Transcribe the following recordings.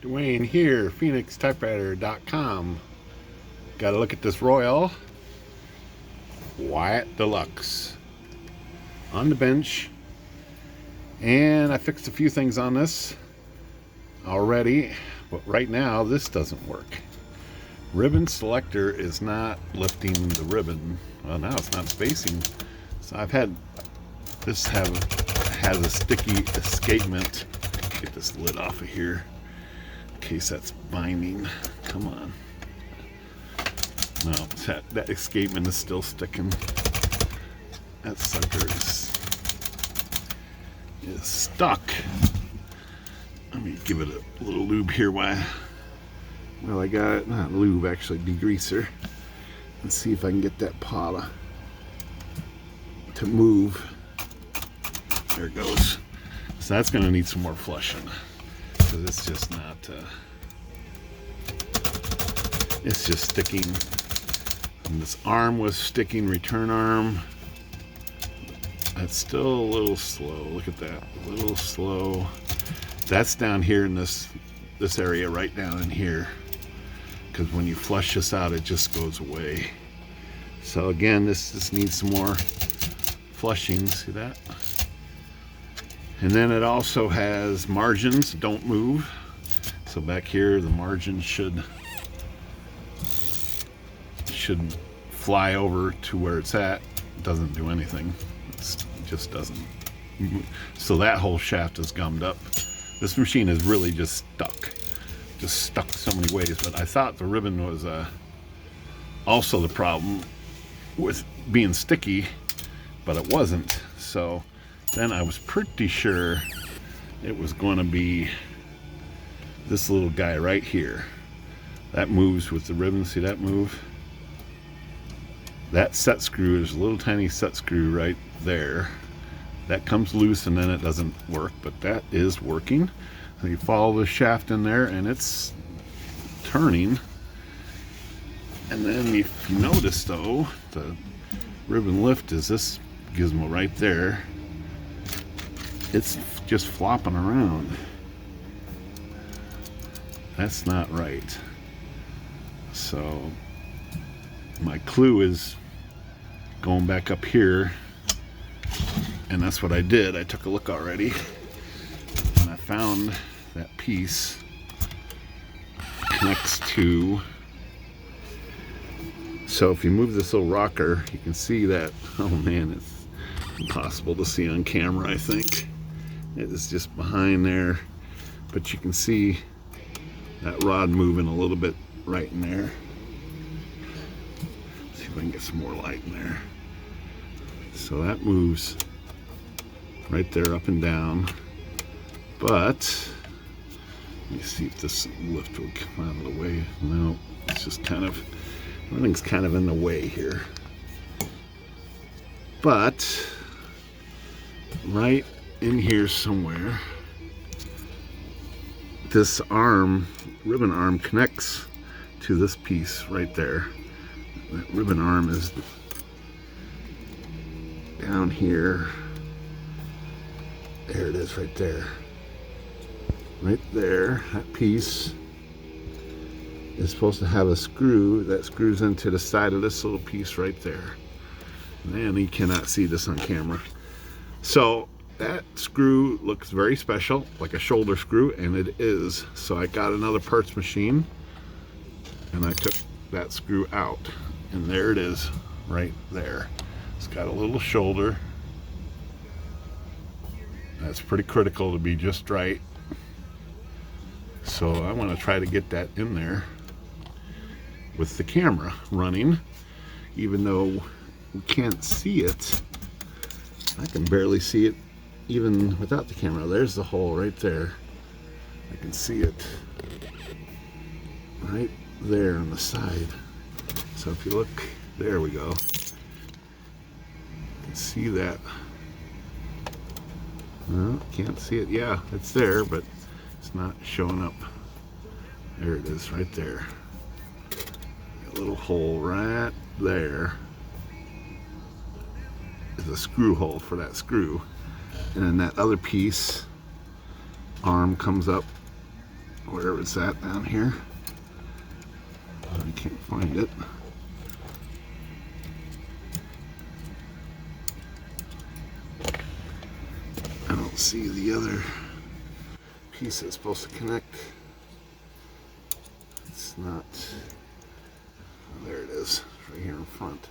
Dwayne here, PhoenixTypewriter.com. Got to look at this Royal Wyatt Deluxe on the bench, and I fixed a few things on this already, but right now this doesn't work. Ribbon selector is not lifting the ribbon. Well, now it's not spacing. So I've had this has a sticky escapement. Get this lid off of here in case that's binding. Come on. No, that escapement is still sticking. That sucker is stuck. Let me give it a little lube here. Well, I got it. Not lube, actually, degreaser. Let's see if I can get that pot to move. There it goes. So that's going to need some more flushing because it's just not. It's just sticking. And this arm was sticking. Return arm. That's still a little slow. Look at that. A little slow. That's down here in this area, right down in here. Because when you flush this out, it just goes away. So again, this needs some more flushing. See that? And then it also has margins, don't move. So back here, the margin should fly over to where it's at. It doesn't do anything. It just doesn't move. So that whole shaft is gummed up. This machine is really just stuck so many ways. But I thought the ribbon was also the problem with being sticky, but it wasn't. So then I was pretty sure it was going to be this little guy right here. That moves with the ribbon. See that move? That set screw is a little tiny set screw right there. That comes loose and then it doesn't work, but that is working. So you follow the shaft in there and it's turning. And then if you notice though, the ribbon lift is this gizmo right there. It's just flopping around. That's not right. So my clue is going back up here, and that's what I did. I took a look already and I found that piece connects to. So if you move this little rocker, you can see that. Oh man, it's impossible to see on camera, I think. It is just behind there, but you can see that rod moving a little bit right in there. Let's see if I can get some more light in there. So that moves right there up and down, but let me see if this lift will come out of the way. No, it's just kind of, everything's kind of in the way here. But right in here somewhere, this arm, ribbon arm, connects to this piece right there. That ribbon arm is down here. There it is right there. Right there, that piece is supposed to have a screw that screws into the side of this little piece right there. Man, you cannot see this on camera. So that screw looks very special, like a shoulder screw, and it is. So I got another parts machine and I took that screw out, and there it is right there. It's got a little shoulder. That's pretty critical to be just right. So I want to try to get that in there with the camera running, even though we can't see it. I can barely see it even without the camera. There's the hole right there. I can see it right there on the side. So if you look, there we go. You can see that. Well, can't see it. Yeah, it's there, but it's not showing up. There it is right there. A little hole right there is a screw hole for that screw. And then that other piece, arm, comes up wherever it's at down here. I can't find it. I don't see the other piece that's supposed to connect. It's not. Oh, there it is, right here in front.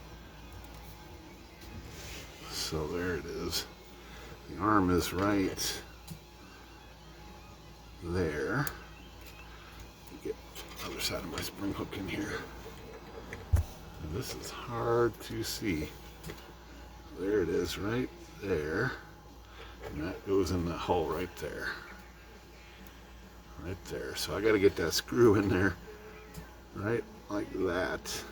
So there it is. The arm is right there. Get the other side of my spring hook in here. This is hard to see. There it is, right there. And that goes in the hole right there. Right there. So I got to get that screw in there, right like that.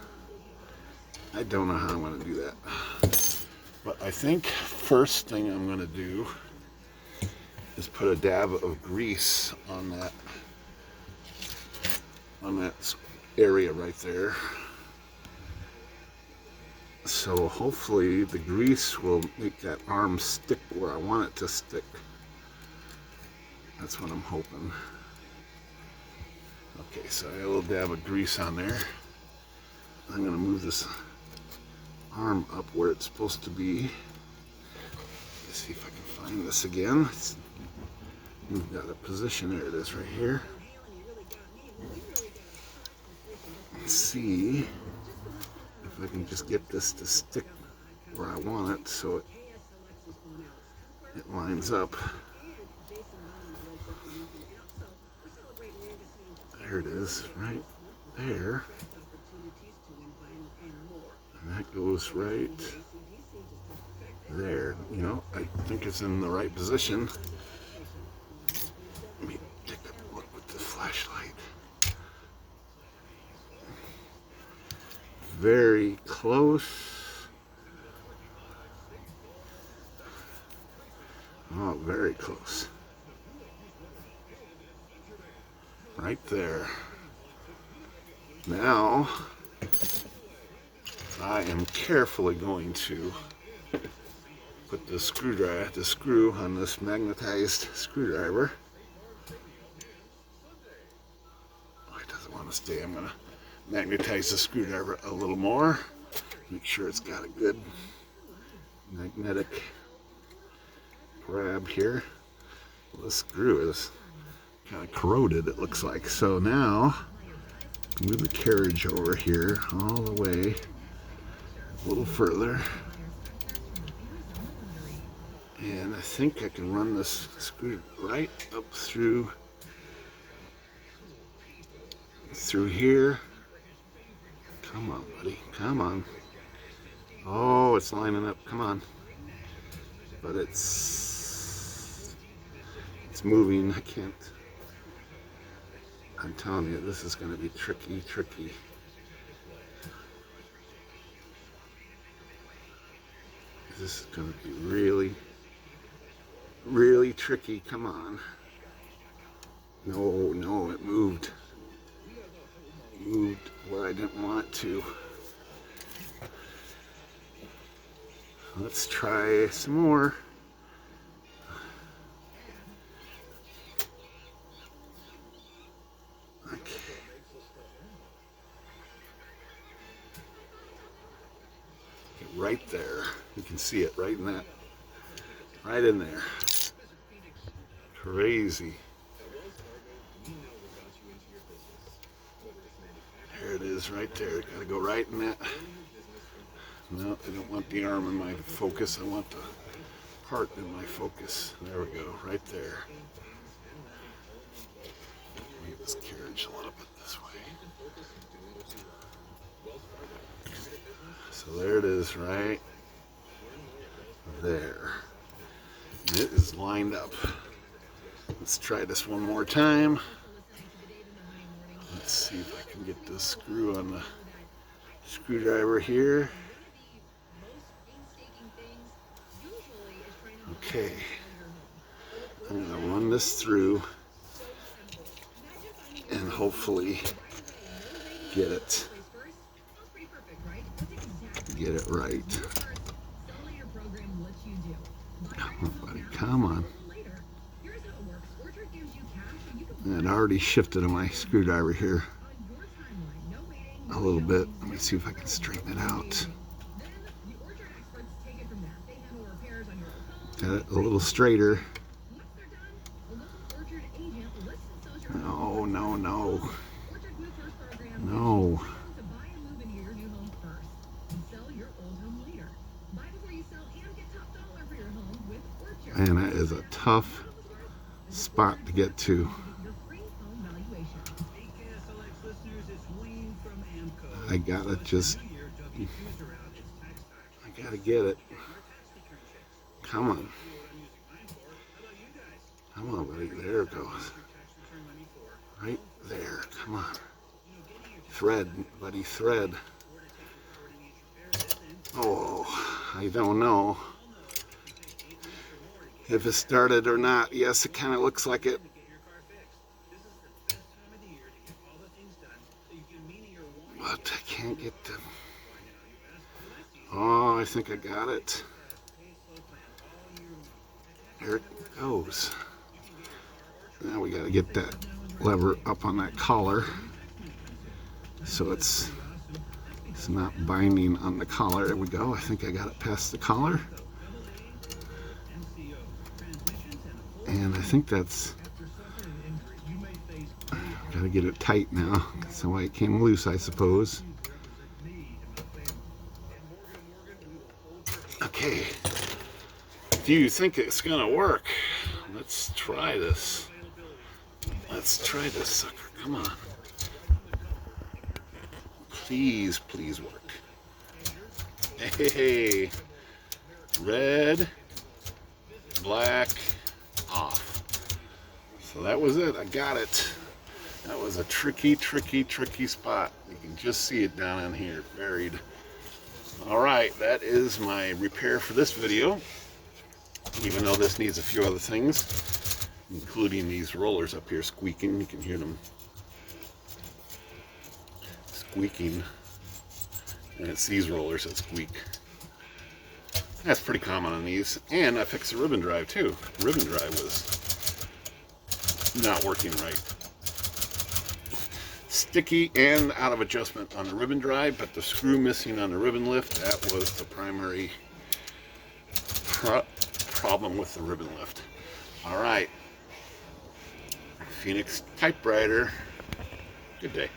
I don't know how I'm going to do that. But I think first thing I'm going to do is put a dab of grease on that area right there. So hopefully the grease will make that arm stick where I want it to stick. That's what I'm hoping. Okay, so I got a little dab of grease on there. I'm going to move this arm up where it's supposed to be. Let's see if I can find this again. It's moved out of position. There it is right here. Let's see if I can just get this to stick where I want it so it lines up. There it is, right there. And that goes right there. You know, I think it's in the right position. Let me take a look with the flashlight. Very close. Oh, very close. Right there. Now, I am carefully going to put the screw on this magnetized screwdriver. Oh, it doesn't want to stay. I'm going to magnetize the screwdriver a little more. Make sure it's got a good magnetic grab here. Well, this screw is kind of corroded, it looks like. So now, move the carriage over here all the way a little further. And I think I can run this screw right up through here. Come on, buddy. Come on. Oh, it's lining up. Come on. But it's moving. I can't. I'm telling you, this is going to be tricky. This is going to be really tricky. Come on. No, it moved. Moved where I didn't want it to. Let's try some more. Okay. Right there. You can see it right in that. Right in there. Crazy. There it is right there. Gotta go right in that. No, I don't want the arm in my focus. I want the part in my focus. There we go, right there. Move this carriage a little bit this way. So there it is, right there. And it is lined up. Let's try this one more time. Let's see if I can get this screw on the screwdriver here. Okay, I'm going to run this through and hopefully get it right. Come on, buddy, come on. And I already shifted my screwdriver here a little bit. Let me see if I can straighten it out. Got it a little straighter. No, no, no. No. And that is a tough spot to get to. I gotta just, I gotta get it. Come on. Come on, buddy. There it goes. Right there. Come on. Thread, buddy, thread. Oh, I don't know if it started or not. Yes, it kind of looks like it. But I can't get the... Oh, I think I got it. There it goes. Now we got to get that lever up on that collar so it's not binding on the collar. There we go. I think I got it past the collar. And I think that's... Got to get it tight now. That's the way it came loose, I suppose. Okay. Do you think it's gonna work? Let's try this. Let's try this sucker. Come on. Please, please work. Hey, red, black, off. So that was it. I got it. That was a tricky, tricky, tricky spot. You can just see it down in here, buried. All right, that is my repair for this video. Even though this needs a few other things, including these rollers up here squeaking. You can hear them squeaking. And it's these rollers that squeak. That's pretty common on these. And I fixed the ribbon drive too. The ribbon drive was not working right. Sticky and out of adjustment on the ribbon drive, but the screw missing on the ribbon lift, that was the primary problem with the ribbon lift. All right. Phoenix Typewriter. Good day.